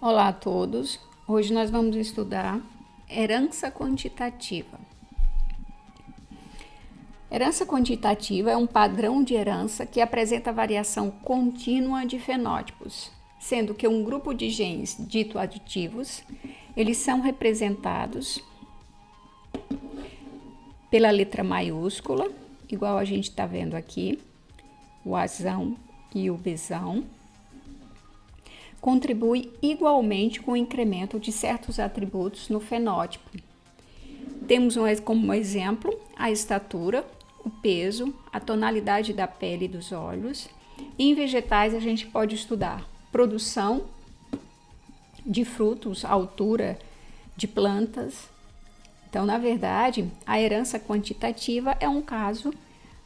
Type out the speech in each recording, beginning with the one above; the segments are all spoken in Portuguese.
Olá a todos, hoje nós vamos estudar herança quantitativa. Herança quantitativa é um padrão de herança que apresenta variação contínua de fenótipos, sendo que um grupo de genes dito aditivos, eles são representados pela letra maiúscula, igual a gente está vendo aqui, o Azão e o Bzão, contribui igualmente com o incremento de certos atributos no fenótipo. Temos como exemplo a estatura, o peso, a tonalidade da pele e dos olhos. E em vegetais a gente pode estudar produção de frutos, altura de plantas. Então, na verdade, a herança quantitativa é um caso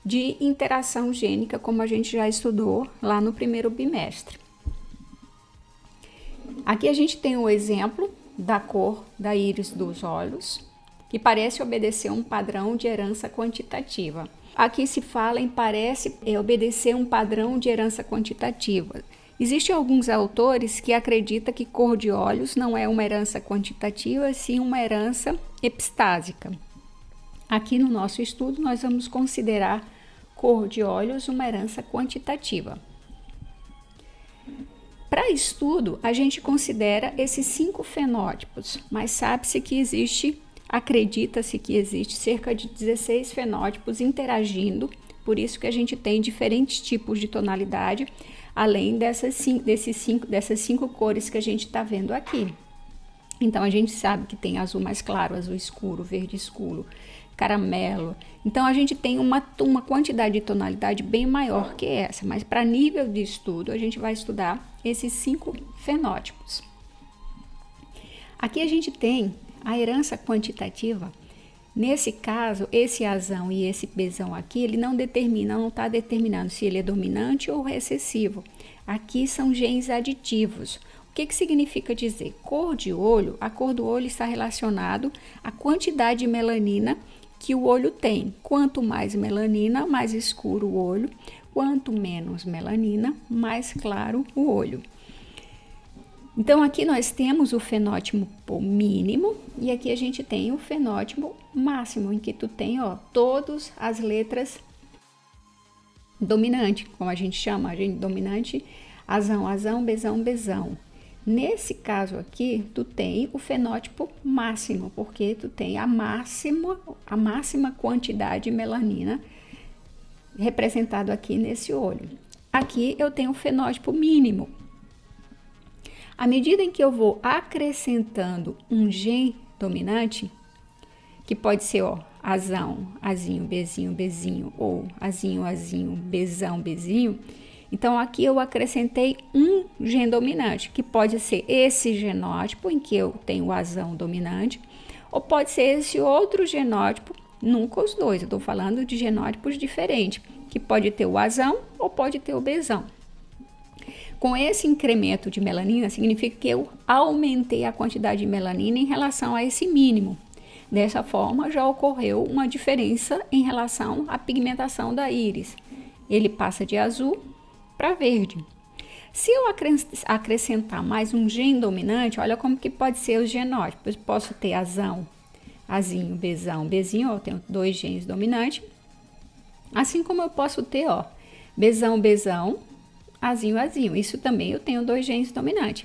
de interação gênica, como a gente já estudou lá no primeiro bimestre. Aqui a gente tem o exemplo da cor da íris dos olhos, que parece obedecer um padrão de herança quantitativa. Aqui se fala em parece obedecer um padrão de herança quantitativa. Existem alguns autores que acreditam que cor de olhos não é uma herança quantitativa, sim uma herança epistásica. Aqui no nosso estudo nós vamos considerar cor de olhos uma herança quantitativa. Para estudo, a gente considera esses 5 fenótipos, mas sabe-se que acredita-se que existe cerca de 16 fenótipos interagindo, por isso que a gente tem diferentes tipos de tonalidade, além dessas 5 cores que a gente está vendo aqui. Então, a gente sabe que tem azul mais claro, azul escuro, verde escuro, caramelo. Então, a gente tem uma quantidade de tonalidade bem maior que essa, mas para nível de estudo, a gente vai estudar esses 5 fenótipos. Aqui a gente tem a herança quantitativa. Nesse caso, esse Azão e esse Bzão aqui, ele não está determinando se ele é dominante ou recessivo. Aqui são genes aditivos. O que significa dizer? Cor de olho, a cor do olho está relacionado à quantidade de melanina que o olho tem. Quanto mais melanina, mais escuro o olho. Quanto menos melanina, mais claro o olho. Então, aqui nós temos o fenótipo mínimo e aqui a gente tem o fenótipo máximo, em que tu tem, todas as letras dominante, como a gente chama, dominante, Azão, Azão, Bzão, Bzão. Nesse caso aqui, tu tem o fenótipo máximo, porque tu tem a máxima quantidade de melanina representado aqui nesse olho. Aqui eu tenho o fenótipo mínimo. À medida em que eu vou acrescentando um gene dominante, que pode ser, Azão, Azinho, Bzinho, Bzinho, ou Azinho, Azinho, Bzão, Bzinho, então, aqui eu acrescentei um gene dominante, que pode ser esse genótipo, em que eu tenho o Azão dominante, ou pode ser esse outro genótipo, nunca os dois, eu estou falando de genótipos diferentes, que pode ter o Azão ou pode ter o Bzão. Com esse incremento de melanina, significa que eu aumentei a quantidade de melanina em relação a esse mínimo. Dessa forma, já ocorreu uma diferença em relação à pigmentação da íris. Ele passa de azul para verde. Se eu acrescentar mais um gene dominante, olha como que pode ser os genótipos. Eu posso ter Azão, Azinho, Bzão, Bzinho, eu tenho 2 genes dominantes. Assim como eu posso ter, Bzão, Bzão, Azinho, Azinho. Isso também eu tenho 2 genes dominantes.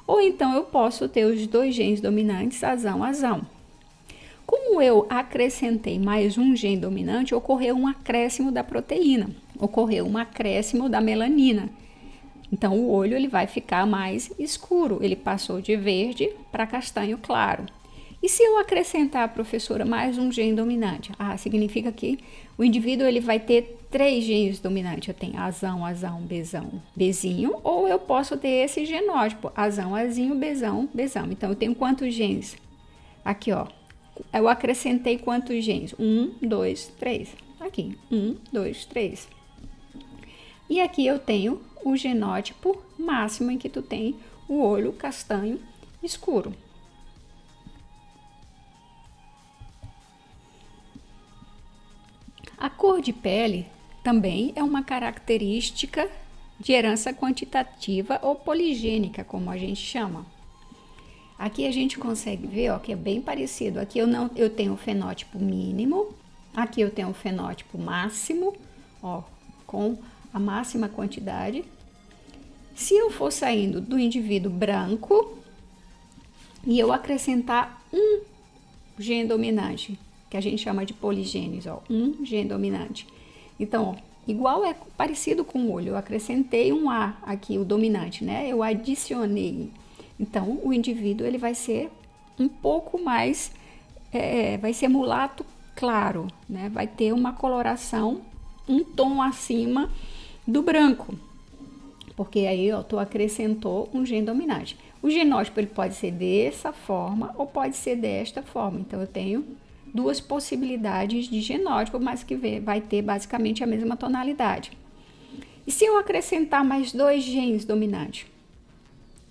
Ou então eu posso ter os 2 genes dominantes, Azão, Azão. Como eu acrescentei mais um gene dominante, ocorreu um acréscimo da proteína, ocorreu um acréscimo da melanina. Então, o olho ele vai ficar mais escuro, ele passou de verde para castanho claro. E se eu acrescentar, professora, mais um gene dominante? Significa que o indivíduo ele vai ter 3 genes dominantes. Eu tenho Azão, Azão, Bzão, Bzinho, ou eu posso ter esse genótipo, Azão, Azinho, Bzão, Bzão. Então, eu tenho quantos genes? Aqui, eu acrescentei quantos genes? 1, 2, 3. Aqui, 1, 2, 3. E aqui eu tenho o genótipo máximo, em que tu tem o olho castanho escuro. A cor de pele também é uma característica de herança quantitativa ou poligênica, como a gente chama. Aqui a gente consegue ver, ó, que é bem parecido. Aqui eu tenho o fenótipo mínimo, aqui eu tenho o fenótipo máximo, ó, com a máxima quantidade. Se eu for saindo do indivíduo branco e eu acrescentar um gene dominante, que a gente chama de poligênios, ó, um gene dominante. Então, ó, igual é parecido com o olho, eu acrescentei um A aqui, o dominante, né? Eu adicionei. Então, o indivíduo ele vai ser um pouco mais, vai ser mulato claro, né? Vai ter uma coloração, um tom acima do branco, porque aí, ó, tu acrescentou um gene dominante. O genótipo ele pode ser dessa forma ou pode ser desta forma. Então, eu tenho duas possibilidades de genótipo, mas que vai ter basicamente a mesma tonalidade. E se eu acrescentar mais 2 genes dominantes?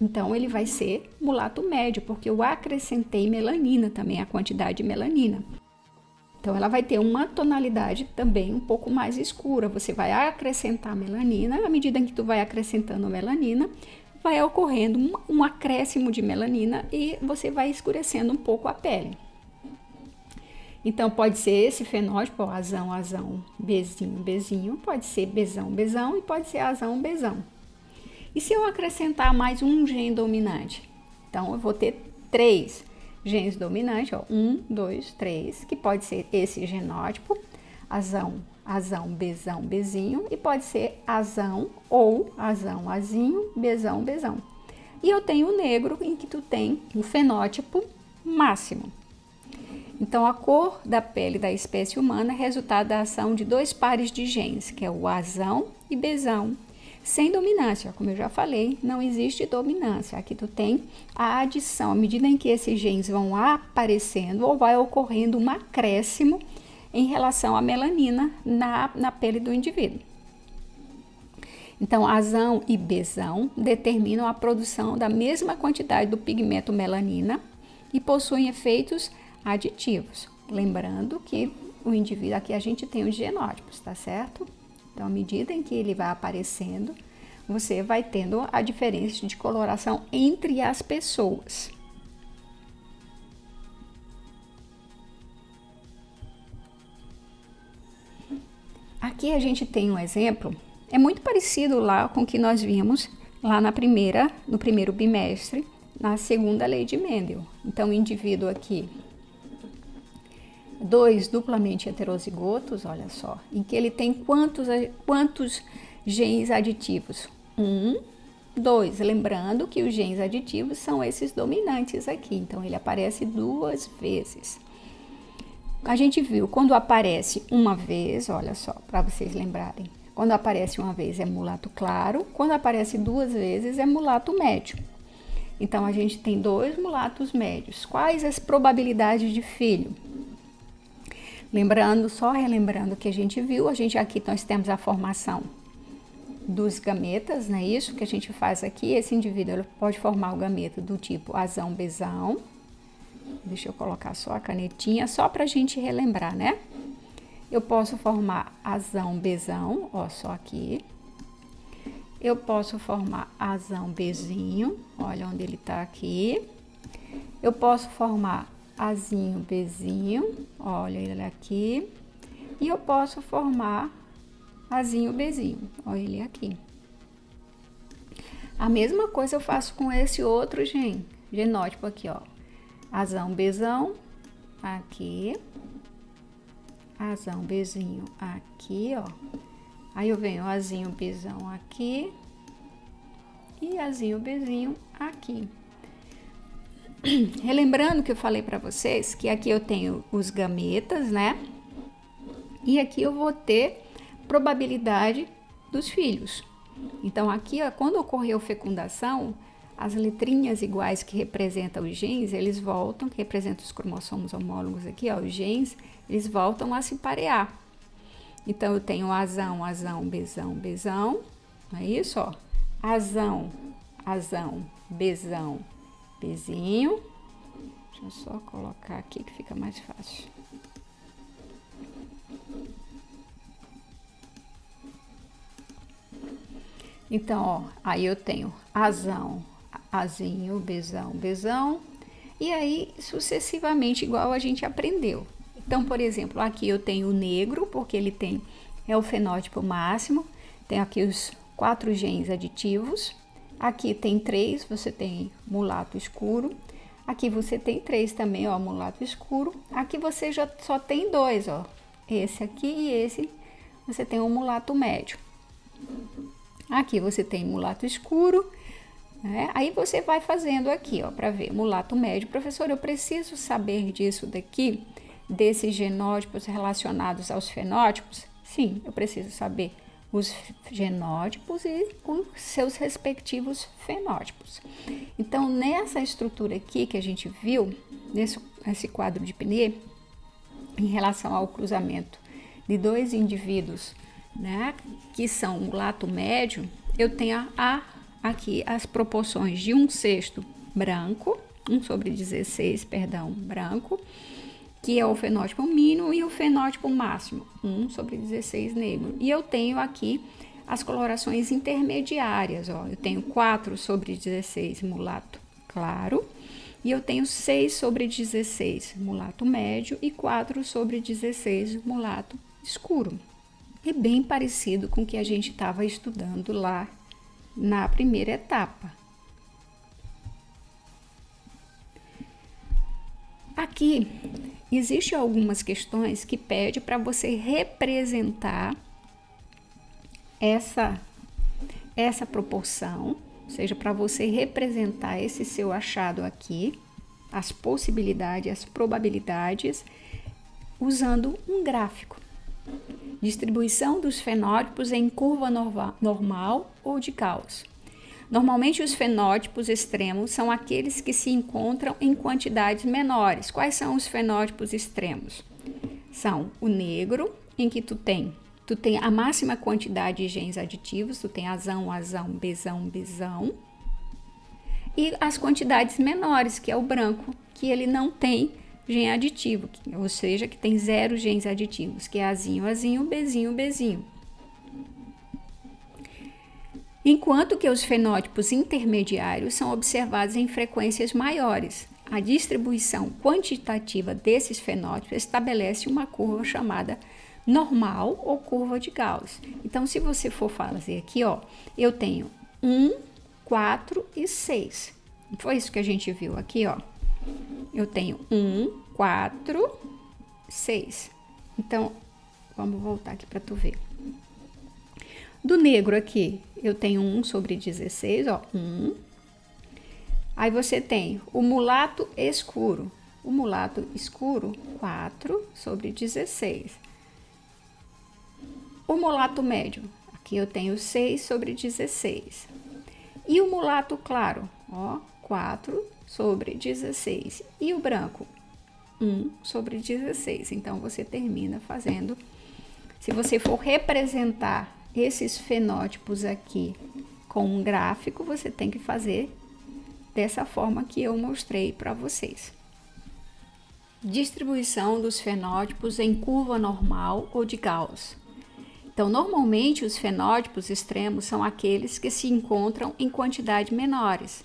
Então, ele vai ser mulato médio, porque eu acrescentei melanina também, a quantidade de melanina. Então, ela vai ter uma tonalidade também um pouco mais escura. Você vai acrescentar melanina, à medida que tu vai acrescentando melanina, vai ocorrendo um acréscimo de melanina e você vai escurecendo um pouco a pele. Então, pode ser esse fenótipo, ó, azão, azão, bezinho, bezinho, pode ser bezão, bezão e pode ser azão, bezão. E se eu acrescentar mais um gene dominante? Então, eu vou ter 3 genes dominantes, ó, 1, 2, 3, que pode ser esse genótipo, azão, azão, bezão, bezinho, e pode ser azão ou azão, azinho, bezão, bezão. E eu tenho o negro, em que tu tem o fenótipo máximo. Então, a cor da pele da espécie humana é resultado da ação de 2 pares de genes, que é o azão e bezão, sem dominância. Como eu já falei, não existe dominância. Aqui tu tem a adição, à medida em que esses genes vão aparecendo ou vai ocorrendo um acréscimo em relação à melanina na pele do indivíduo. Então, azão e bezão determinam a produção da mesma quantidade do pigmento melanina e possuem efeitos aditivos. Lembrando que o indivíduo, aqui a gente tem os genótipos, tá certo? Então, à medida em que ele vai aparecendo, você vai tendo a diferença de coloração entre as pessoas. Aqui a gente tem um exemplo, é muito parecido lá com o que nós vimos lá no primeiro bimestre, na segunda lei de Mendel. Então, o indivíduo aqui, 2 duplamente heterozigotos, olha só, em que ele tem quantos genes aditivos? 1, 2. Lembrando que os genes aditivos são esses dominantes aqui, então ele aparece 2 vezes. A gente viu, quando aparece uma vez, olha só, para vocês lembrarem, quando aparece uma vez é mulato claro, quando aparece 2 vezes é mulato médio. Então, a gente tem 2 mulatos médios. Quais as probabilidades de filho? Lembrando, só relembrando o que a gente viu, aqui nós temos a formação dos gametas, não é isso que a gente faz aqui? Esse indivíduo pode formar o gameta do tipo azão, bezão. Deixa eu colocar só a canetinha, só para a gente relembrar, né? Eu posso formar azão, bezão, ó, só aqui. Eu posso formar azão, bezinho, olha onde ele tá aqui. Eu posso formar azinho, bezinho, olha ele aqui. E eu posso formar azinho, bezinho, olha ele aqui. A mesma coisa eu faço com esse outro genótipo aqui, ó. Azão, bezão, aqui. Azão, bezinho, aqui, ó. Aí eu venho azinho, bezão aqui. E azinho, bezinho aqui. Relembrando que eu falei para vocês que aqui eu tenho os gametas, né? E aqui eu vou ter probabilidade dos filhos. Então, aqui, ó, quando ocorreu fecundação, as letrinhas iguais que representam os genes, eles voltam, que representam os cromossomos homólogos aqui, ó, os genes, eles voltam a se parear. Então, eu tenho azão, azão, bezão, bezão, não é isso, ó? Azão, azão, bezão, bezinho. Deixa eu só colocar aqui que fica mais fácil. Então, ó, aí eu tenho azão, azinho, bezão, bezão, e aí sucessivamente, igual a gente aprendeu. Então, por exemplo, aqui eu tenho o negro, porque ele é o fenótipo máximo, tem aqui os 4 genes aditivos, aqui tem 3, você tem mulato escuro, aqui você tem 3 também, ó, mulato escuro, aqui você já só tem 2, ó, esse aqui e esse, você tem um mulato médio. Aqui você tem mulato escuro, né? Aí você vai fazendo aqui, ó, para ver, mulato médio. Professor, eu preciso saber disso daqui, desses genótipos relacionados aos fenótipos? Sim, eu preciso saber os genótipos e os seus respectivos fenótipos. Então, nessa estrutura aqui que a gente viu, nesse quadro de Pinet, em relação ao cruzamento de 2 indivíduos, né, que são mulato médio, eu tenho aqui as proporções de 1/6 branco, 1/16, perdão, branco, que é o fenótipo mínimo, e o fenótipo máximo, 1/16 negro. E eu tenho aqui as colorações intermediárias, ó, eu tenho 4/16 mulato claro, e eu tenho 6/16 mulato médio e 4/16 mulato escuro. É bem parecido com o que a gente estava estudando lá na primeira etapa. Aqui existem algumas questões que pedem para você representar essa proporção, ou seja, para você representar esse seu achado aqui, as possibilidades, as probabilidades, usando um gráfico. Distribuição dos fenótipos em curva normal ou de Gauss. Normalmente os fenótipos extremos são aqueles que se encontram em quantidades menores. Quais são os fenótipos extremos? São o negro, em que tu tem a máxima quantidade de genes aditivos, tu tem azão, bezão, e as quantidades menores, que é o branco, que ele não tem gene aditivo, ou seja, que tem 0 genes aditivos, que é azinho, bezinho. Enquanto que os fenótipos intermediários são observados em frequências maiores. A distribuição quantitativa desses fenótipos estabelece uma curva chamada normal ou curva de Gauss. Então, se você for fazer aqui, ó, eu tenho 1, 4 e 6. Foi isso que a gente viu aqui, ó. Eu tenho 1, 4, 6. Então, vamos voltar aqui para tu ver. Do negro aqui, eu tenho 1/16, ó, 1. Aí você tem o mulato escuro. O mulato escuro, 4/16. O mulato médio, aqui eu tenho 6/16. E o mulato claro, ó, 4/16. E o branco, 1/16. Então, você termina fazendo. Se você for representar esses fenótipos aqui com um gráfico, você tem que fazer dessa forma que eu mostrei para vocês. Distribuição dos fenótipos em curva normal ou de Gauss. Então, normalmente, os fenótipos extremos são aqueles que se encontram em quantidades menores,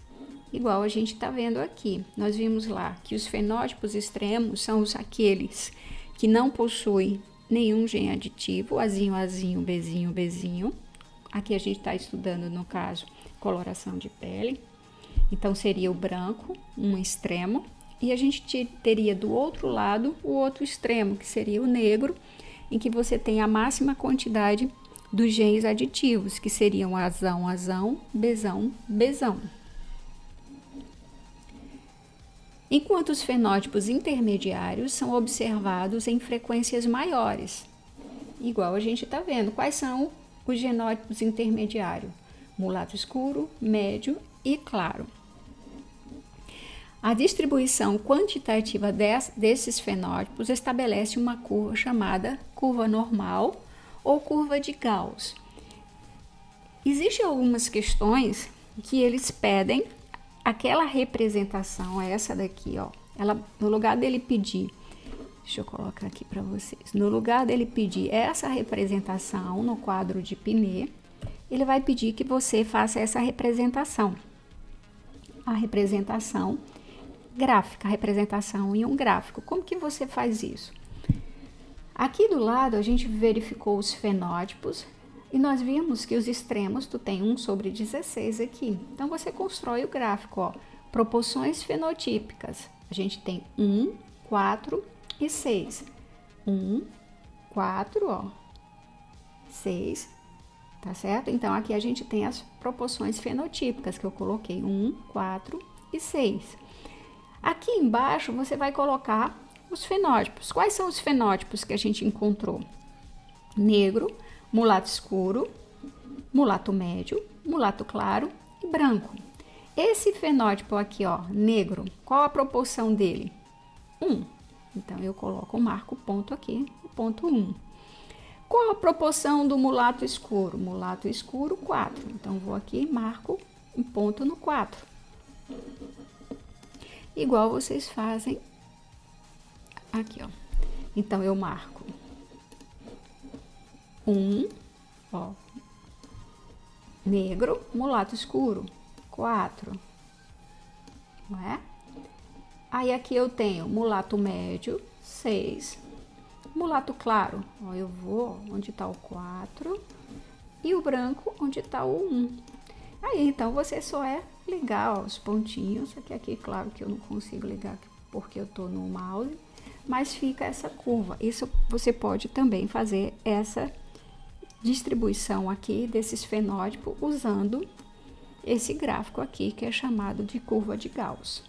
igual a gente está vendo aqui. Nós vimos lá que os fenótipos extremos são aqueles que não possuem nenhum gene aditivo, azinho, bezinho. Aqui a gente está estudando, no caso, coloração de pele. Então, seria o branco, um extremo, e a gente teria do outro lado o outro extremo, que seria o negro, em que você tem a máxima quantidade dos genes aditivos, que seriam azão, bezão. Enquanto os fenótipos intermediários são observados em frequências maiores. Igual a gente está vendo. Quais são os genótipos intermediários? Mulato escuro, médio e claro. A distribuição quantitativa desses fenótipos estabelece uma curva chamada curva normal ou curva de Gauss. Existem algumas questões que eles pedem aquela representação, essa daqui, ó. No lugar dele pedir, deixa eu colocar aqui para vocês, no lugar dele pedir essa representação no quadro de Pinet, ele vai pedir que você faça essa representação. A representação gráfica, representação em um gráfico. Como que você faz isso? Aqui do lado a gente verificou os fenótipos e nós vimos que os extremos tu tem 1/16 aqui. Então você constrói o gráfico, ó, proporções fenotípicas. A gente tem 1, 4 e 6. 1, 4, ó, 6, tá certo? Então aqui a gente tem as proporções fenotípicas que eu coloquei, 1, 4 e 6. Aqui embaixo você vai colocar os fenótipos. Quais são os fenótipos que a gente encontrou? Negro, mulato escuro, mulato médio, mulato claro e branco. Esse fenótipo aqui, ó, negro, qual a proporção dele? 1. Então, eu marco o ponto aqui, o ponto 1. Qual a proporção do mulato escuro? Mulato escuro, 4. Então, vou aqui e marco um ponto no 4. Igual vocês fazem aqui, ó. Então, eu marco 1, ó, negro, mulato escuro, 4, não é? Aí aqui eu tenho mulato médio, 6, mulato claro, ó, eu vou onde está o 4 e o branco onde está o 1. Aí então você só é ligar, ó, os pontinhos, aqui claro que eu não consigo ligar porque eu tô no mouse, mas fica essa curva. Isso você pode também fazer essa distribuição aqui desses fenótipos usando esse gráfico aqui que é chamado de curva de Gauss.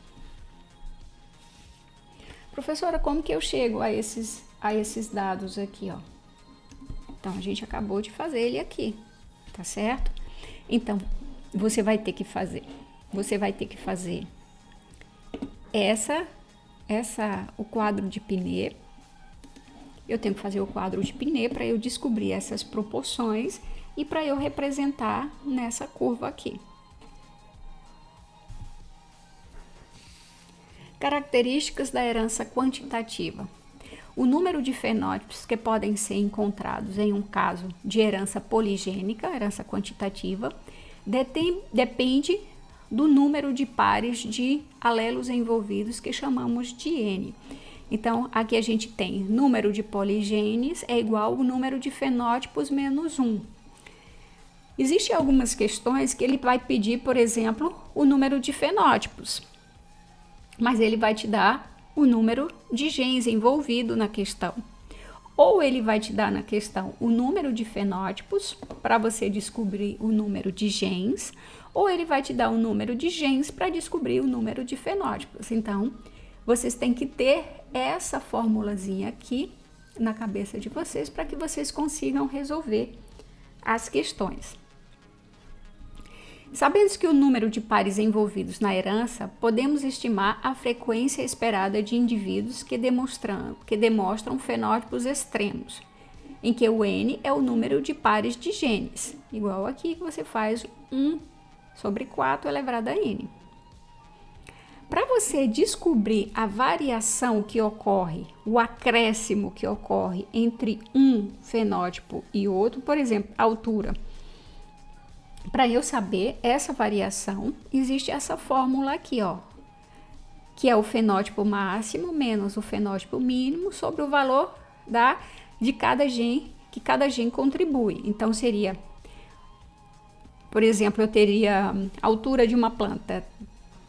Professora, como que eu chego a esses dados aqui, ó? Então, a gente acabou de fazer ele aqui, tá certo? Então, você vai ter que fazer o quadro de Pinet. Eu tenho que fazer o quadro de Pinet para eu descobrir essas proporções e para eu representar nessa curva aqui. Características da herança quantitativa. O número de fenótipos que podem ser encontrados em um caso de herança poligênica, herança quantitativa, depende do número de pares de alelos envolvidos, que chamamos de N. Então, aqui a gente tem número de poligenes é igual ao número de fenótipos menos 1. Existem algumas questões que ele vai pedir, por exemplo, o número de fenótipos, mas ele vai te dar o número de genes envolvido na questão. Ou ele vai te dar na questão o número de fenótipos para você descobrir o número de genes, ou ele vai te dar o número de genes para descobrir o número de fenótipos. Então, vocês têm que ter essa formulazinha aqui na cabeça de vocês para que vocês consigam resolver as questões. Sabendo que o número de pares envolvidos na herança, podemos estimar a frequência esperada de indivíduos que demonstram fenótipos extremos, em que o N é o número de pares de genes, igual aqui que você faz 1/4 elevado a N. Para você descobrir a variação que ocorre, o acréscimo que ocorre entre um fenótipo e outro, por exemplo, altura. Para eu saber essa variação, existe essa fórmula aqui, ó, que é o fenótipo máximo menos o fenótipo mínimo sobre o valor de cada gene, que cada gene contribui. Então, seria, por exemplo, eu teria a altura de uma planta,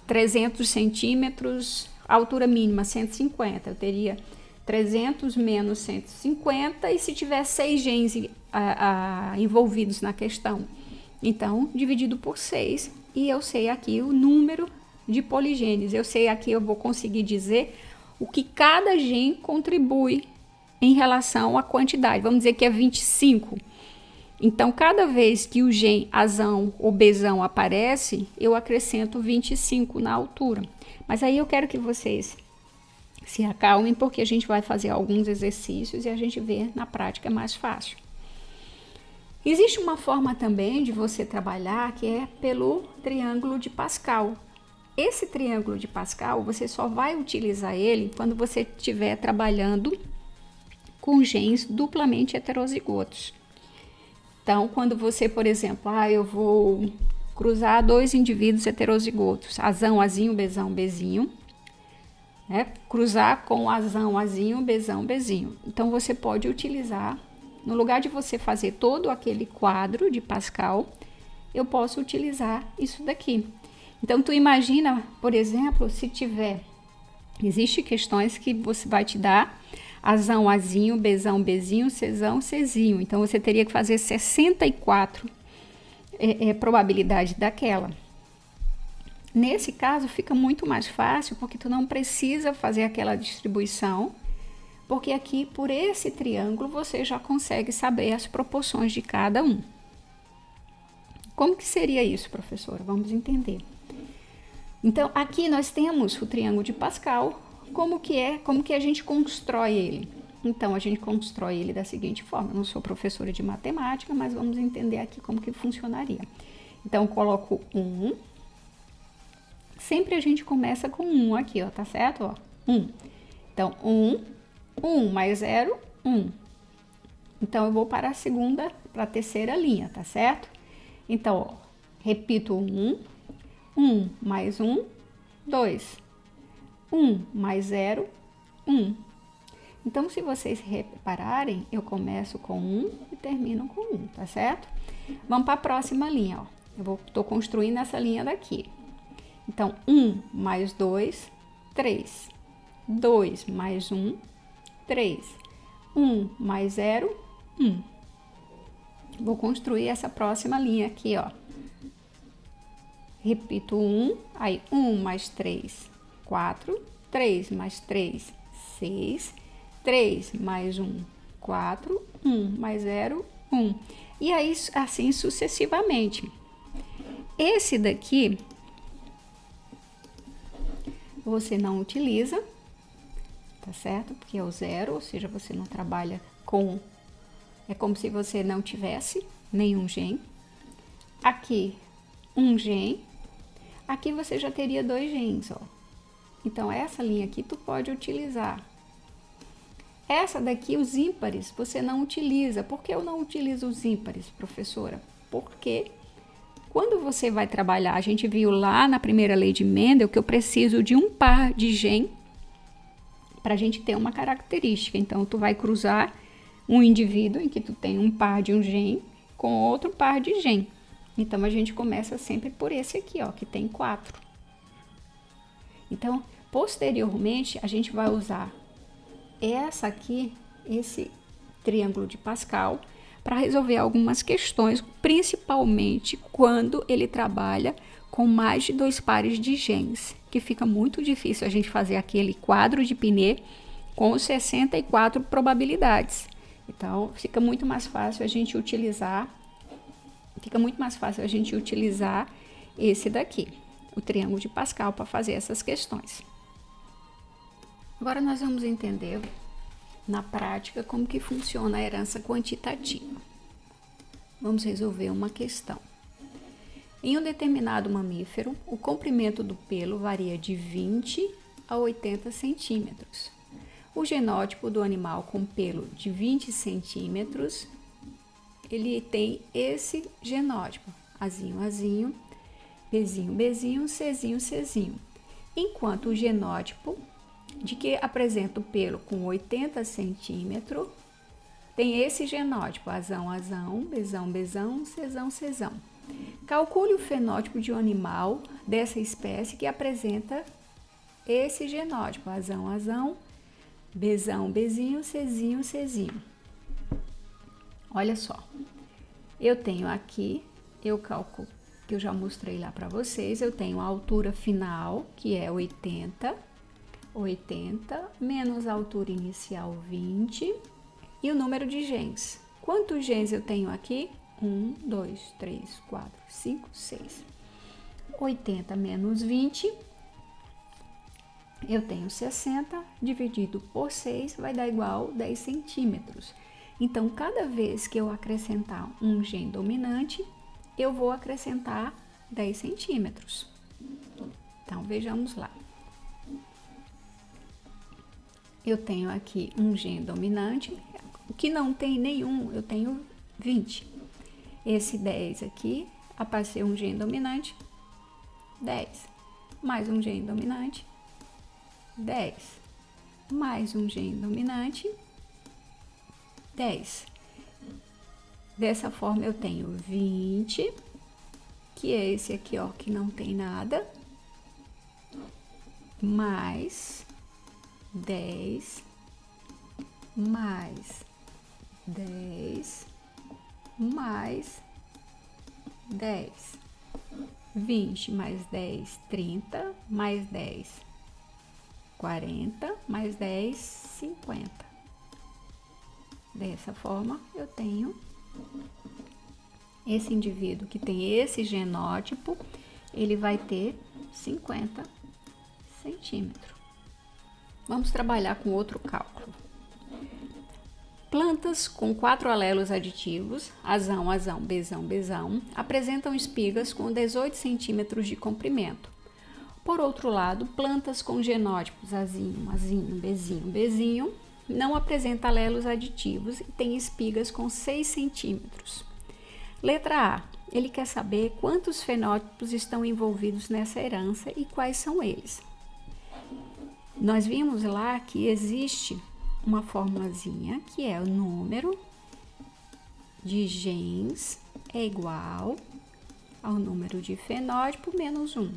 300 centímetros, altura mínima 150, eu teria 300 menos 150, e se tiver 6 genes envolvidos na questão, então, dividido por 6, e eu sei aqui o número de poligenes. Eu sei aqui, eu vou conseguir dizer o que cada gene contribui em relação à quantidade. Vamos dizer que é 25. Então, cada vez que o gene azão ou bezão aparece, eu acrescento 25 na altura. Mas aí eu quero que vocês se acalmem, porque a gente vai fazer alguns exercícios e a gente vê na prática, é mais fácil. Existe uma forma também de você trabalhar que é pelo triângulo de Pascal. Esse triângulo de Pascal, você só vai utilizar ele quando você estiver trabalhando com genes duplamente heterozigotos. Então, quando você, por exemplo, eu vou cruzar 2 indivíduos heterozigotos, azão, azinho, bezão, bezinho, né? Cruzar com azão, azinho, bezão, bezinho. Então, você pode utilizar, no lugar de você fazer todo aquele quadro de Pascal, eu posso utilizar isso daqui. Então, tu imagina, por exemplo, se tiver... Existem questões que você vai te dar azão, azinho, bezão, bezinho, cezão, cezinho. Então, você teria que fazer 64 probabilidade daquela. Nesse caso, fica muito mais fácil, porque tu não precisa fazer aquela distribuição, porque aqui, por esse triângulo, você já consegue saber as proporções de cada um. Como que seria isso, professora? Vamos entender. Então, aqui nós temos o triângulo de Pascal. Como que a gente constrói ele? Então, a gente constrói ele da seguinte forma. Eu não sou professora de matemática, mas vamos entender aqui como que funcionaria. Então, eu coloco 1. Sempre a gente começa com 1 aqui, ó, tá certo? Ó, 1. Então, 1 mais 0, 1. Então, eu vou para a terceira linha, tá certo? Então, ó, repito 1 mais 1, 2. 1 mais 0, 1. Então, se vocês repararem, eu começo com 1 e termino com 1, tá certo? Vamos para a próxima linha, ó. Tô construindo essa linha daqui. Então, 1 mais 2, 3. 2 mais 1, 3. 1 mais 0, 1. Vou construir essa próxima linha aqui, ó. Repito 1, aí 1 mais 3, 4. 3 mais 3, 6. 3 mais 1, 4. 1 mais 0, 1. E aí, assim sucessivamente. Esse daqui, você não utiliza, tá certo? Porque é o 0, ou seja, você não trabalha com... É como se você não tivesse nenhum gen. Aqui, um gen. Aqui você já teria 2 gens, ó. Então, essa linha aqui tu pode utilizar. Essa daqui, os ímpares, você não utiliza. Por que eu não utilizo os ímpares, professora? Porque quando você vai trabalhar, a gente viu lá na primeira lei de Mendel que eu preciso de um par de gen para a gente ter uma característica. Então, tu vai cruzar um indivíduo em que tu tem um par de um gen com outro par de gen. Então, a gente começa sempre por esse aqui, ó, que tem 4. Então, posteriormente, a gente vai usar essa aqui, esse triângulo de Pascal, para resolver algumas questões, principalmente quando ele trabalha com mais de 2 pares de gens, que fica muito difícil a gente fazer aquele quadro de Pinet com 64 probabilidades. Então, fica muito mais fácil a gente utilizar esse daqui, o triângulo de Pascal, para fazer essas questões. Agora nós vamos entender na prática como que funciona a herança quantitativa. Vamos resolver uma questão. Em um determinado mamífero, o comprimento do pelo varia de 20 a 80 centímetros. O genótipo do animal com pelo de 20 centímetros, ele tem esse genótipo, azinho, azinho, bezinho, bezinho, cezinho, cezinho. Enquanto o genótipo de que apresenta o pelo com 80 centímetros, tem esse genótipo, azão, azão, bezão, bezão, cezão, cezão. Calcule o fenótipo de um animal dessa espécie que apresenta esse genótipo, azão, azão, bezão, bezinho, cezinho, cezinho. Olha só, eu tenho aqui, eu calculo, que eu já mostrei lá para vocês, eu tenho a altura final, que é 80 menos a altura inicial 20 e o número de gens. Quantos gens eu tenho aqui? 1, 2, 3, 4, 5, 6. 80 menos 20, eu tenho 60, dividido por 6 vai dar igual 10 centímetros. Então, cada vez que eu acrescentar um gen dominante, eu vou acrescentar 10 centímetros. Então, vejamos lá. Eu tenho aqui um gen dominante, o que não tem nenhum, eu tenho 20. Esse 10 aqui, apareceu um gen dominante, 10. Mais um gen dominante, 10. Mais um gene dominante, 10. Dessa forma eu tenho 20, que é esse aqui, ó, que não tem nada, mais 10, mais 10, mais 10, 20 mais 10, 30, mais 10, 40, mais 10, 50. Dessa forma, eu tenho esse indivíduo que tem esse genótipo, ele vai ter 50 centímetros. Vamos trabalhar com outro cálculo. Plantas com 4 alelos aditivos, azão, azão, bezão, bezão, apresentam espigas com 18 centímetros de comprimento. Por outro lado, plantas com genótipos azinho, azinho, bezinho, bezinho, não apresentam alelos aditivos e têm espigas com 6 centímetros. Letra A. Ele quer saber quantos fenótipos estão envolvidos nessa herança e quais são eles. Nós vimos lá que existe uma formulazinha que é o número de genes é igual ao número de fenótipo menos 1.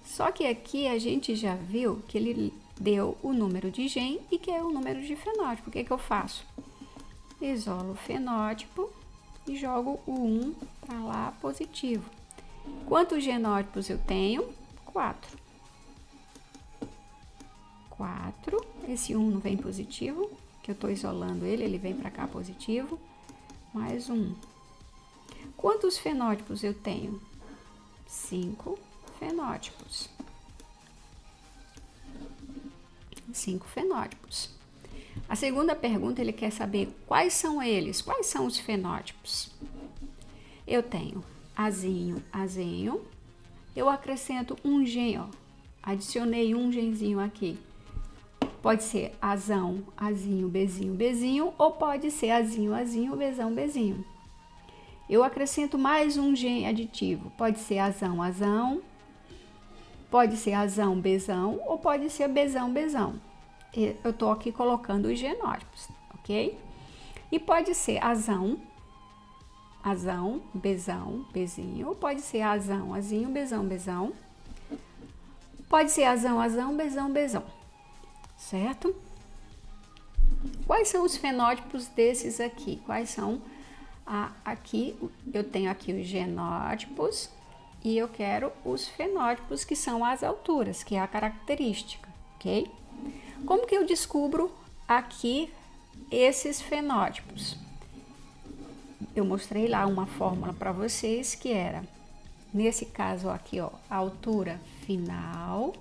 Só que aqui a gente já viu que ele deu o número de gene e que é o número de fenótipo. O que eu faço? Isolo o fenótipo e jogo o 1 para lá positivo. Quantos genótipos eu tenho? 4. 4. Esse 1 não vem positivo, que eu estou isolando ele, ele vem para cá positivo. Mais 1. Quantos fenótipos eu tenho? 5 fenótipos. 5 fenótipos. A segunda pergunta, ele quer saber quais são eles, quais são os fenótipos. Eu tenho azinho, azinho, eu acrescento um gene, ó, adicionei um genzinho aqui. Pode ser azão, azinho, bezinho, bezinho, ou pode ser azinho, azinho, bezão, bezinho. Eu acrescento mais um gene aditivo, pode ser azão, azão, pode ser azão, bezão, ou pode ser bezão, bezão. Eu estou aqui colocando os genótipos, ok? E pode ser azão, azão, bezão, bezinho, ou pode ser azão, azinho, bezão, bezão. Pode ser azão, azão, bezão, bezão, certo? Quais são os fenótipos desses aqui? Quais são? Aqui, eu tenho aqui os genótipos e eu quero os fenótipos, que são as alturas, que é a característica, ok? Como que eu descubro aqui esses fenótipos? Eu mostrei lá uma fórmula para vocês que era, nesse caso aqui, ó, a altura final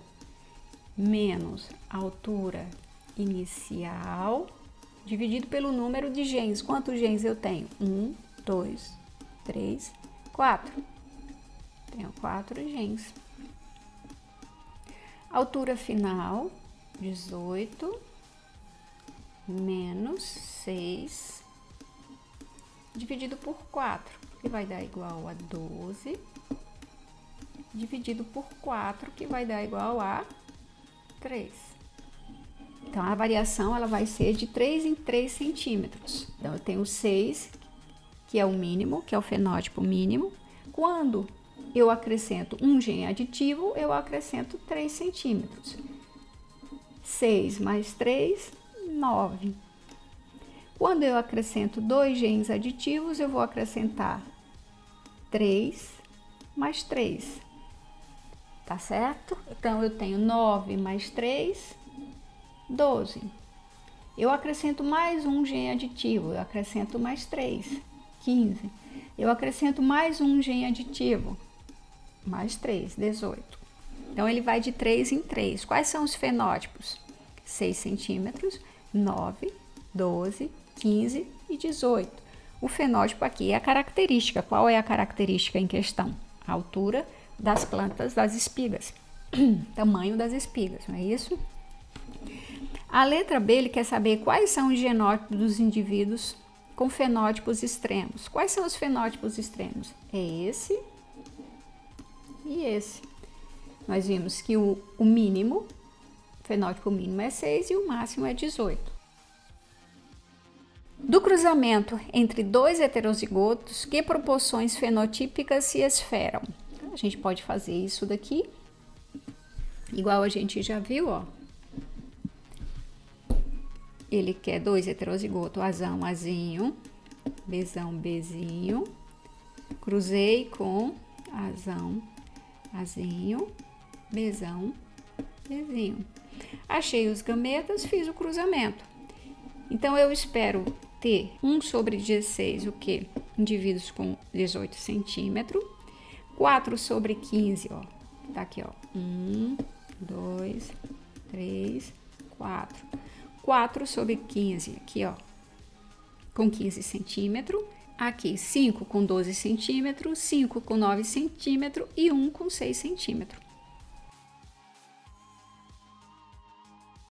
menos a altura inicial dividido pelo número de genes. Quantos genes eu tenho? 1, 2, 3, 4. Tenho 4 genes. Altura final, 18 menos 6 dividido por 4, que vai dar igual a 12, dividido por 4, que vai dar igual a 3. Então, a variação ela vai ser de 3 em 3 centímetros. Então, eu tenho 6, que é o mínimo, que é o fenótipo mínimo. Quando eu acrescento um gene aditivo, eu acrescento 3 centímetros. 6 mais 3, 9. Quando eu acrescento 2 genes aditivos, eu vou acrescentar 3 mais 3. Tá certo? Então, eu tenho 9 mais 3, 12. Eu acrescento mais um gene aditivo, eu acrescento mais 3, 15. Eu acrescento mais um gene aditivo, mais 3, 18. Então, ele vai de 3 em 3. Quais são os fenótipos? 6 centímetros, 9, 12, 15 e 18. O fenótipo aqui é a característica. Qual é a característica em questão? A altura das plantas das espigas. Tamanho das espigas, não é isso? A letra B, ele quer saber quais são os genótipos dos indivíduos com fenótipos extremos. Quais são os fenótipos extremos? É esse e esse. nós vimos que o mínimo, o fenótipo mínimo é 6 e o máximo é 18. Do cruzamento entre dois heterozigotos, que proporções fenotípicas se esperam? A gente pode fazer isso daqui, igual a gente já viu, ó. Ele quer dois heterozigotos, Azão, Azinho, Bzão, Bzinho. Cruzei com Azão, Azinho, Bzão, Bzinho. Achei os gametas, fiz o cruzamento. Então, eu espero ter 1 sobre 16, o quê? Indivíduos com 18 centímetros. 4 sobre 15, ó. Tá aqui, ó. 1, 2, 3, 4. 4 sobre 15, aqui, ó. Com 15 centímetros. Aqui, 5 com 12 centímetros, 5 com 9 centímetros e 1 com 6 centímetros.